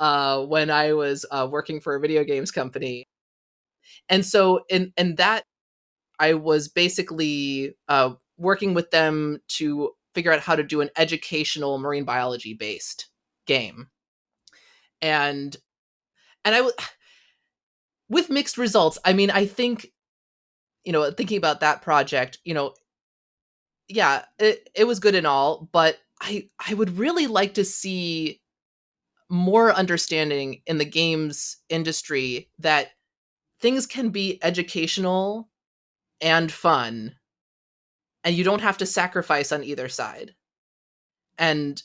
when I was working for a video games company. And so in that, I was basically working with them to figure out how to do an educational marine biology based game. And I was with mixed results. I mean, I think, thinking about that project, yeah, it was good and all, but I would really like to see more understanding in the games industry that things can be educational and fun, and you don't have to sacrifice on either side. And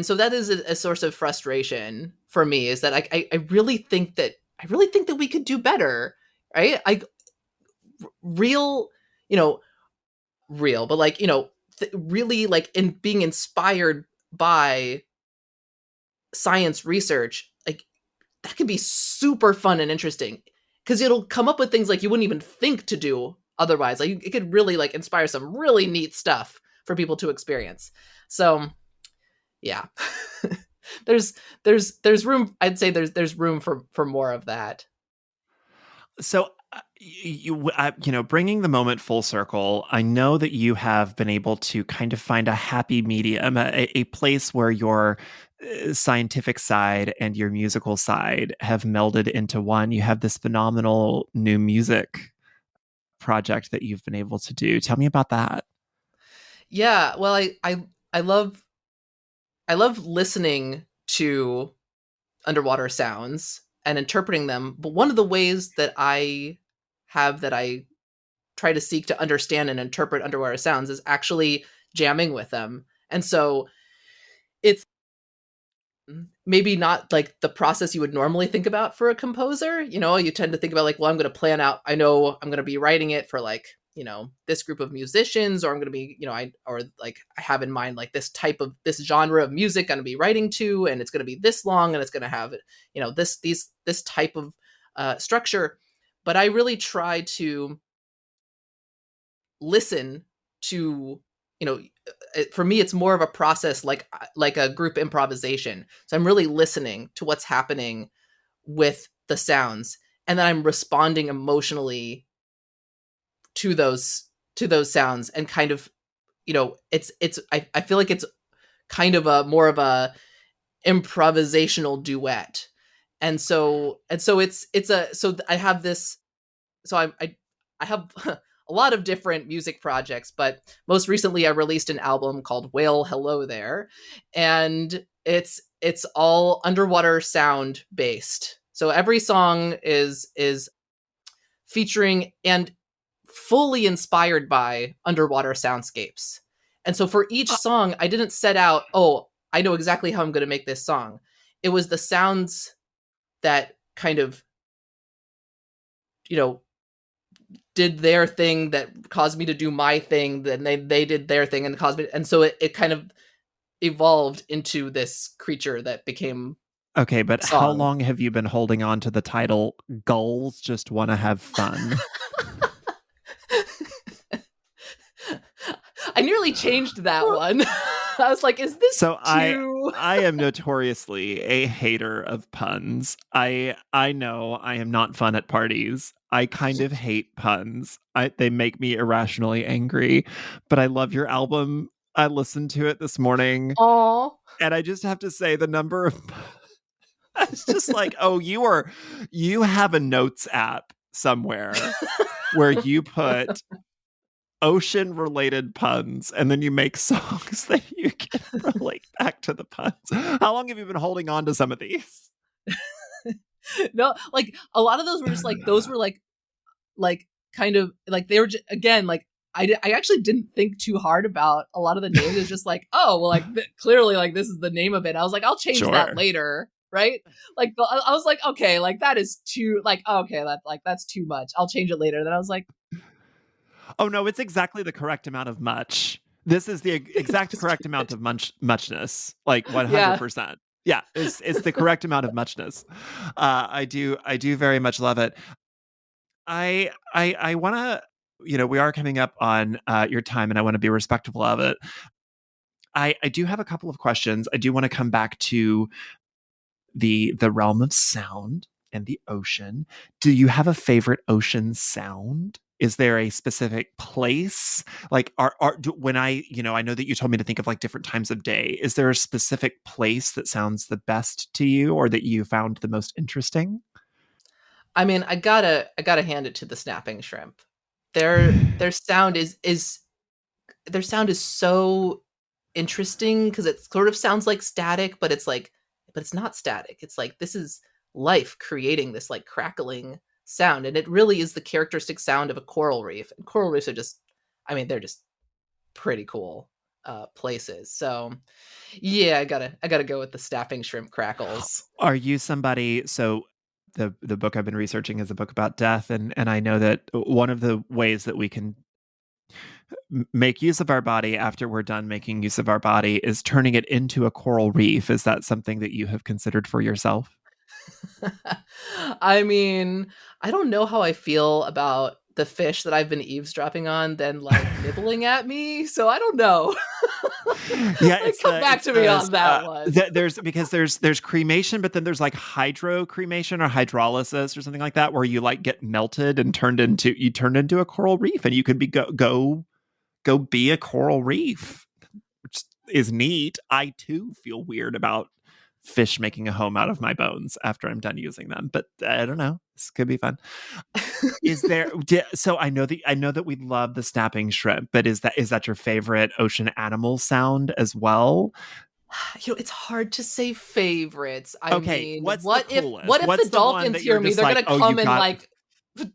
so that is a source of frustration for me, is that I really think that we could do better, right? Real, but like, really, like, in being inspired by science research, like, that could be super fun and interesting, because it'll come up with things like you wouldn't even think to do otherwise. Like it could really like inspire some really neat stuff for people to experience. So yeah. there's there's room, I'd say there's room for more of that. So, bringing the moment full circle, I know that you have been able to kind of find a happy medium, a place where your scientific side and your musical side have melded into one. You have this phenomenal new music project that you've been able to do. Tell me about that. Yeah, well, I love I love listening to underwater sounds and interpreting them. But one of the ways that I try to seek to understand and interpret underwater sounds is actually jamming with them. And so it's maybe not like the process you would normally think about for a composer. You know, you tend to think about like, well, I'm going to plan out, I know I'm going to be writing it for like, you know, this group of musicians, or I'm going to be, you know, I have in mind like this genre of music I'm going to be writing to, and it's going to be this long, and it's going to have, you know, this type of structure. But I really try to listen to, you know, for me it's more of a process like a group improvisation. So I'm really listening to what's happening with the sounds, and then I'm responding emotionally to those sounds, and kind of, you know, I feel like it's kind of a more of a improvisational duet. And so I have this, so I have a lot of different music projects, but most recently I released an album called Whale Hello There, and it's all underwater sound based. So every song is featuring and fully inspired by underwater soundscapes. And so for each song, I didn't set out, oh, I know exactly how I'm going to make this song. It was the sounds that kind of, you know, did their thing that caused me to do my thing. Then they did their thing and caused me. And so it kind of evolved into this creature that became Okay, but song. How long have you been holding on to the title Gulls Just Want to Have Fun? I nearly changed that one. I was like, is this so too... I am notoriously a hater of puns. I know I am not fun at parties. I kind of hate puns. They make me irrationally angry, but I love your album. I listened to it this morning. Aww. And I just have to say the number of it's just like, oh, you have a notes app somewhere where you put ocean related puns, and then you make songs that you can relate back to the puns. How long have you been holding on to some of these? No, like a lot of those were just like, those were like kind of like, they were just, again, like I actually didn't think too hard about a lot of the names. It's just like, oh, well, like clearly like this is the name of it. I was like, I'll change that later. Right. Like I was like, okay, like that is too, like, okay, that's too much. I'll change it later. Then I was like, oh no, it's exactly the correct amount of much. This is the exact correct amount of muchness, like 100%. Yeah, it's the correct amount of muchness. I do very much love it. I want to, you know, we are coming up on your time, and I want to be respectful of it. I do have a couple of questions. I do want to come back to the realm of sound and the ocean. Do you have a favorite ocean sound? Is there a specific place? Like, when I know that you told me to think of like different times of day. Is there a specific place that sounds the best to you, or that you found the most interesting? I mean, I gotta hand it to the snapping shrimp. Their sound is so interesting, because it sort of sounds like static, but it's not static. It's like, this is life creating this like crackling sound, and it really is the characteristic sound of a coral reef. And coral reefs are just, I mean, they're just pretty cool places. So yeah, I gotta go with the snapping shrimp crackles. Are you somebody, so the book I've been researching is a book about death, and I know that one of the ways that we can make use of our body after we're done making use of our body is turning it into a coral reef. Is that something that you have considered for yourself? I mean, I don't know how I feel about the fish that I've been eavesdropping on than like nibbling at me. So I don't know. Yeah, Like, come back to me on that one. there's cremation, but then there's like hydro cremation or hydrolysis or something like that, where you like get melted and turned into a coral reef, and you could be go be a coral reef, which is neat. I too feel weird about fish making a home out of my bones after I'm done using them, but I don't know. This could be fun. Is there? So I know that we love the snapping shrimp, but is that your favorite ocean animal sound as well? It's hard to say favorites. I mean, what's what the if coolest? what if What's the the one dolphins that you're hear me? just They're like, gonna oh, come you and got? like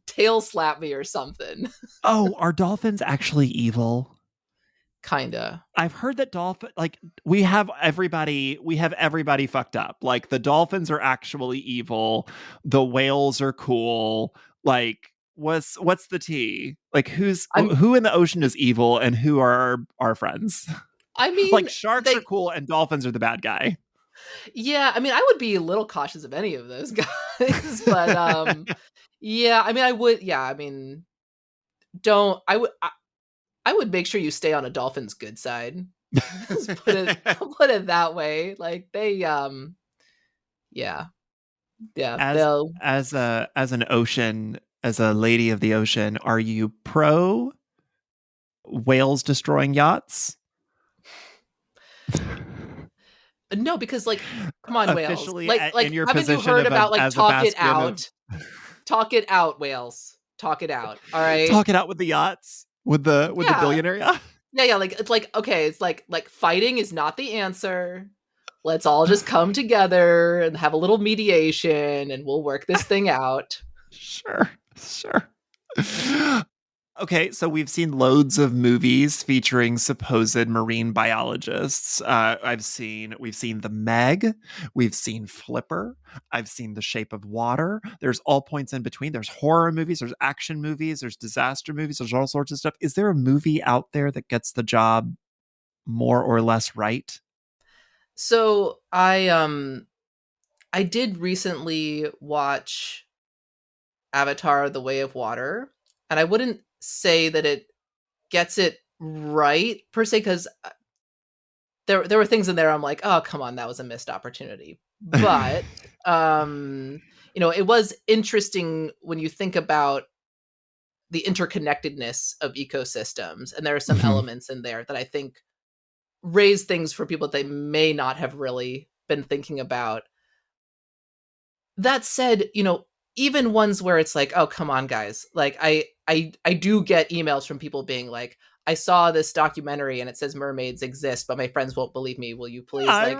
tail slap me or something. Oh, are dolphins actually evil? Kinda. I've heard that we have everybody fucked up. Like the dolphins are actually evil. The whales are cool. Like what's the tea? Like who in the ocean is evil and who are our friends? I Like mean, sharks are cool and dolphins are the bad guy. yeah, I mean, I would be a little cautious of any of those guys, but yeah, I mean, I would, yeah, I mean, don't, I would make sure you stay on a dolphin's good side. Just put it that way. Like yeah, yeah, as they'll. as a lady of the ocean, are you pro whales destroying yachts? No, because like, come on, whales. Officially in Like, your haven't you position heard about like as a talk it bastion of out? Talk it out, whales. Talk it out. All right. talk it out with the yachts, with the Yeah. billionaire yacht. Yeah. Like it's like, okay, it's like fighting is not the answer. Let's all just come together and have a little mediation, and we'll work this thing out. Sure. Okay, so we've seen loads of movies featuring supposed marine biologists. We've seen The Meg, we've seen Flipper, I've seen The Shape of Water. There's all points in between. There's horror movies, there's action movies, there's disaster movies, there's all sorts of stuff. Is there a movie out there that gets the job more or less right? So I did recently watch Avatar: The Way of Water, and I wouldn't say that it gets it right per se, because there were things in there I'm like, oh come on, that was a missed opportunity. But it was interesting when you think about the interconnectedness of ecosystems, and there are some elements in there that I think raise things for people that they may not have really been thinking about. That said, even ones where it's like, oh come on guys, like I do get emails from people being like, I saw this documentary and it says mermaids exist, but my friends won't believe me. Will you please, I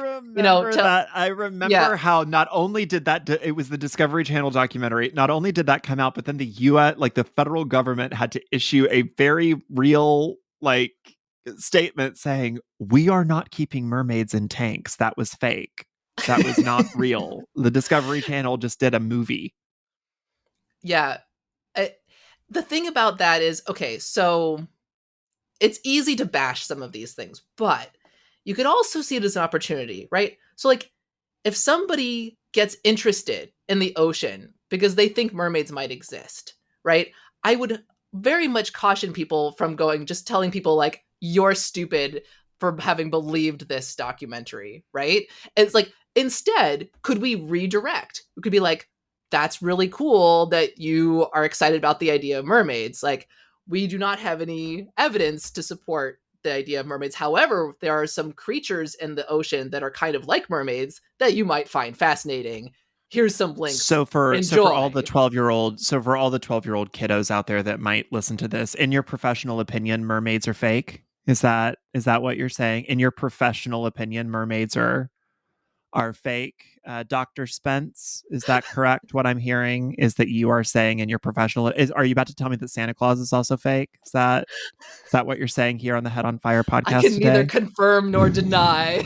remember how not only did it was the Discovery Channel documentary. Not only did that come out, but then the U.S., like the federal government, had to issue a very real like statement saying, we are not keeping mermaids in tanks. That was fake. That was not real. The Discovery Channel just did a movie. Yeah. The thing about that is, okay, so it's easy to bash some of these things, but you could also see it as an opportunity, right? So like, if somebody gets interested in the ocean because they think mermaids might exist, right? I would very much caution people from just telling people like, you're stupid for having believed this documentary, right? It's like, instead, could we redirect? We could be like, that's really cool that you are excited about the idea of mermaids. Like, we do not have any evidence to support the idea of mermaids. However, there are some creatures in the ocean that are kind of like mermaids that you might find fascinating. Here's some links. So for all the 12-year-old kiddos out there that might listen to this, in your professional opinion, mermaids are fake? Is that what you're saying? In your professional opinion, mermaids are fake? Dr. Spence, is that correct? What I'm hearing is that you are saying in your professional, are you about to tell me that Santa Claus is also fake? Is that what you're saying here on the Head on Fire podcast? I can neither confirm nor deny.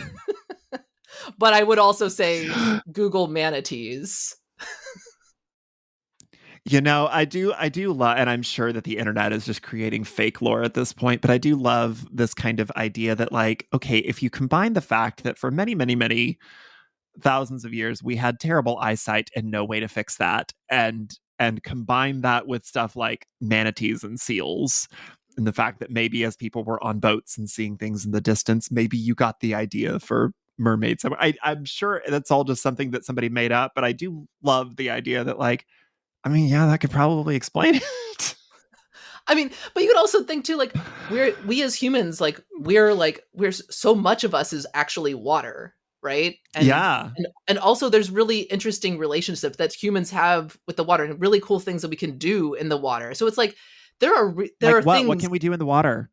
But I would also say Google manatees. I do love, and I'm sure that the internet is just creating fake lore at this point, but I do love this kind of idea that like, okay, if you combine the fact that for many, many, many thousands of years, we had terrible eyesight and no way to fix that. And and combine that with stuff like manatees and seals. And the fact that maybe as people were on boats and seeing things in the distance, maybe you got the idea for mermaids. I'm sure that's all just something that somebody made up, but I do love the idea that, like, I mean, yeah, that could probably explain it. I mean, but you could also think too, like, we as humans, like, we're so much of us is actually water, right? Yeah. And also there's really interesting relationships that humans have with the water and really cool things that we can do in the water. So it's like there are Like what? things. What can we do in the water?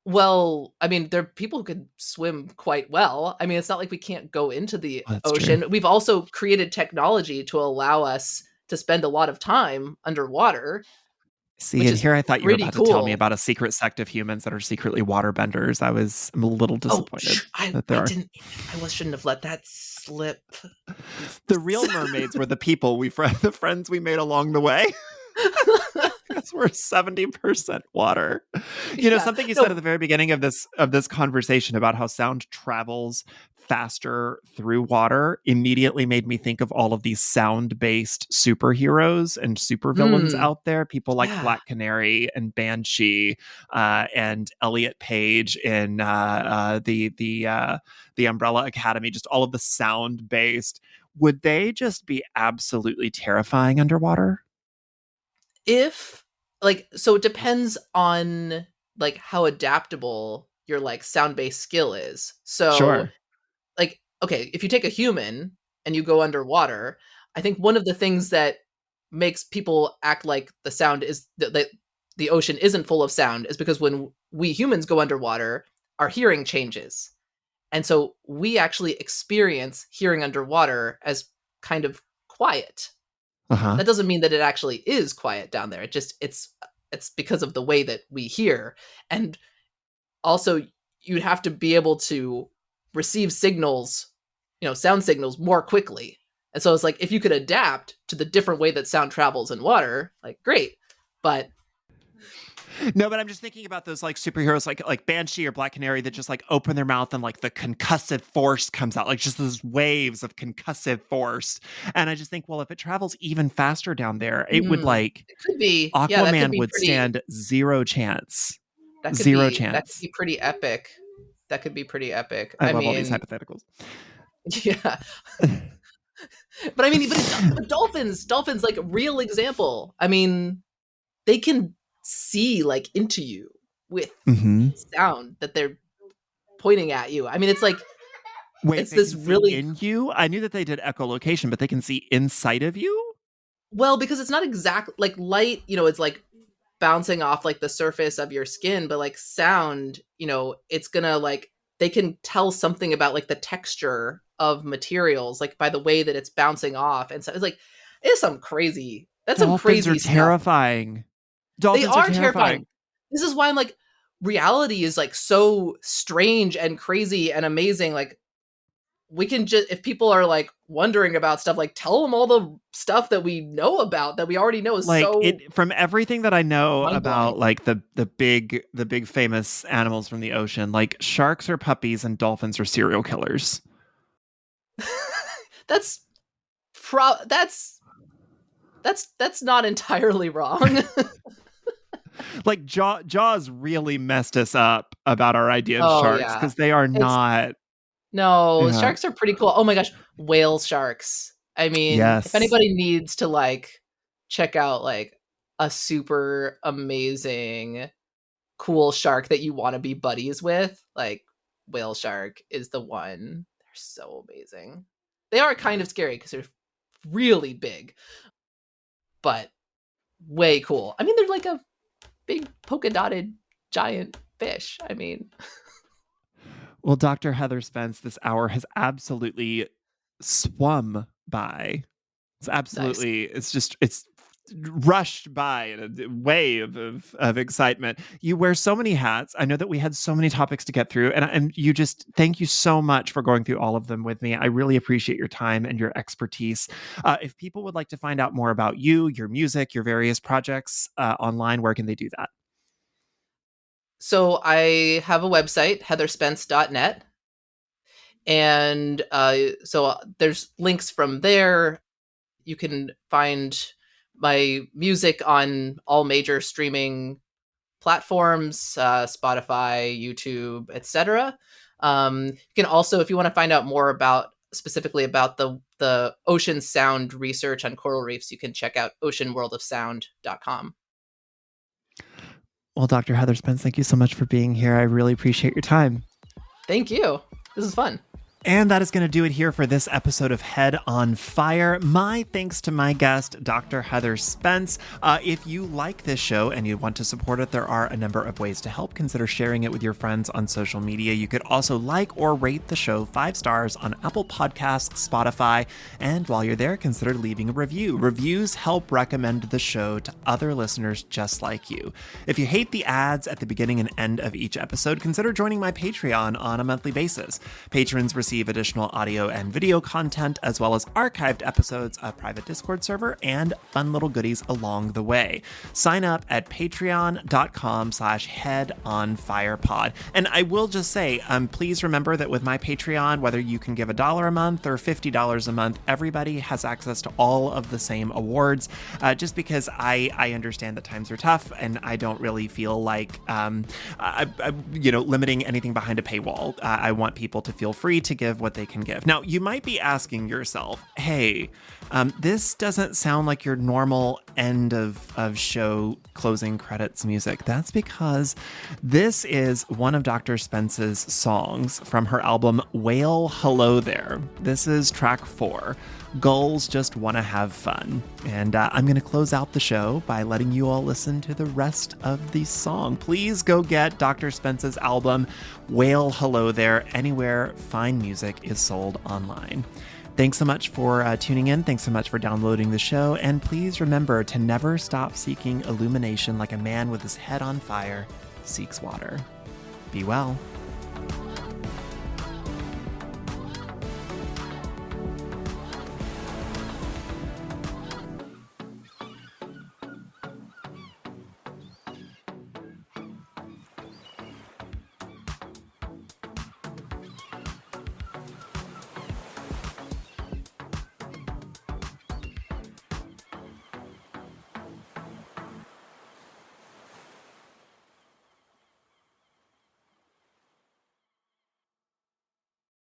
Well, I mean, there are people who could swim quite well. I mean, it's not like we can't go into the Oh, that's ocean. true. We've also created technology to allow us to spend a lot of time underwater, See, which and is here I thought you were pretty about to tell me cool. about a secret sect of humans that are secretly water benders. I'm a little Oh, disappointed I that there are. didn't. Shouldn't have let that slip. The real mermaids were the people the friends we made along the way. Because we're 70% water. You know, something you said at the very beginning of this conversation about how sound travels faster through water immediately made me think of all of these sound-based superheroes and supervillains out there. People like Yeah. Black Canary and Banshee and Elliot Page in the Umbrella Academy. Just all of the sound-based. Would they just be absolutely terrifying underwater? If like, so it depends on like how adaptable your like sound-based skill is. So Sure. like, okay, if you take a human and you go underwater, I think one of the things that makes people act like the sound is that the ocean isn't full of sound is because when we humans go underwater, our hearing changes. And so we actually experience hearing underwater as kind of quiet. Uh-huh. That doesn't mean that it actually is quiet down there. It's because of the way that we hear. And also you'd have to be able to receive signals, sound signals more quickly. And so it's like if you could adapt to the different way that sound travels in water, like great. But no, but I'm just thinking about those like superheroes like Banshee or Black Canary that just like open their mouth and like the concussive force comes out, like just those waves of concussive force. And I just think, well, if it travels even faster down there, it would like it could be, yeah, that could Aquaman be would pretty, stand zero chance. that could Zero be that could chance. be pretty epic. That could be pretty epic. I I love all these mean, hypotheticals. yeah. But I mean, but dolphins, like real example. I mean, they can see like into you with sound that they're pointing at you. I mean, it's like, Wait, it's they this can see really, in you? I knew that they did echolocation, but they can see inside of you? well, because it's not exactly like light, it's like bouncing off like the surface of your skin, but like sound, it's gonna like, they can tell something about like the texture of materials, like by the way that it's bouncing off. And so it's like, it's some crazy, that's some Dolphins are crazy stuff. terrifying. They Dolphins are are terrifying. terrifying. This is why I'm like, reality is like so strange and crazy and amazing. Like, we can just, if people are like wondering about stuff, like tell them all the stuff that we know about that we already know is Like so from everything that I know mind-blowing. about like the big famous animals from the ocean, like sharks are puppies and dolphins are serial killers. that's that's not entirely wrong. Like Jaws really messed us up about our idea of Oh sharks yeah. because they are It's not. no, Yeah. sharks are pretty cool. Oh my gosh, whale sharks. I mean, if Yes. anybody needs to like check out like a super amazing cool shark that you want to be buddies with, like whale shark is the one. They're so amazing. They are kind of scary because they're really big, but way cool. I mean, they're like a big polka dotted giant fish. I mean, Well, Dr. Heather Spence, this hour has absolutely swum by. It's nice. absolutely, it's rushed by in a wave of excitement. You wear so many hats. I know that we had so many topics to get through, and you just thank you so much for going through all of them with me. I really appreciate your time and your expertise. If people would like to find out more about you, your music, your various projects online, where can they do that? So I have a website, heatherspence.net. And so there's links from there. You can find my music on all major streaming platforms, Spotify, YouTube, etc. You can also, if you want to find out more specifically about the ocean sound research on coral reefs, you can check out oceanworldofsound.com. Well, Dr. Heather Spence, thank you so much for being here. I really appreciate your time. Thank you. This is fun. And that is going to do it here for this episode of Head on Fire. My thanks to my guest, Dr. Heather Spence. If you like this show and you want to support it, there are a number of ways to help. Consider sharing it with your friends on social media. You could also like or rate the show 5 stars on Apple Podcasts, Spotify, and while you're there, consider leaving a review. Reviews help recommend the show to other listeners just like you. If you hate the ads at the beginning and end of each episode, consider joining my Patreon on a monthly basis. Patrons receive additional audio and video content, as well as archived episodes, a private Discord server, and fun little goodies along the way. Sign up at patreon.com/headonfirepod. And I will just say, please remember that with my Patreon, whether you can give $1 a month or $50 a month, everybody has access to all of the same awards, just because I understand that times are tough, and I don't really feel like limiting anything behind a paywall. I want people to feel free to give what they can give. Now, you might be asking yourself, hey, this doesn't sound like your normal end of show closing credits music. That's because this is one of Dr. Spence's songs from her album Whale Hello There. This is track 4. Gulls Just Want to Have Fun. And I'm going to close out the show by letting you all listen to the rest of the song. Please go get Dr. Spence's album, Whale Hello There, anywhere fine music is sold online. Thanks so much for tuning in. Thanks so much for downloading the show. And please remember to never stop seeking illumination like a man with his head on fire seeks water. Be well.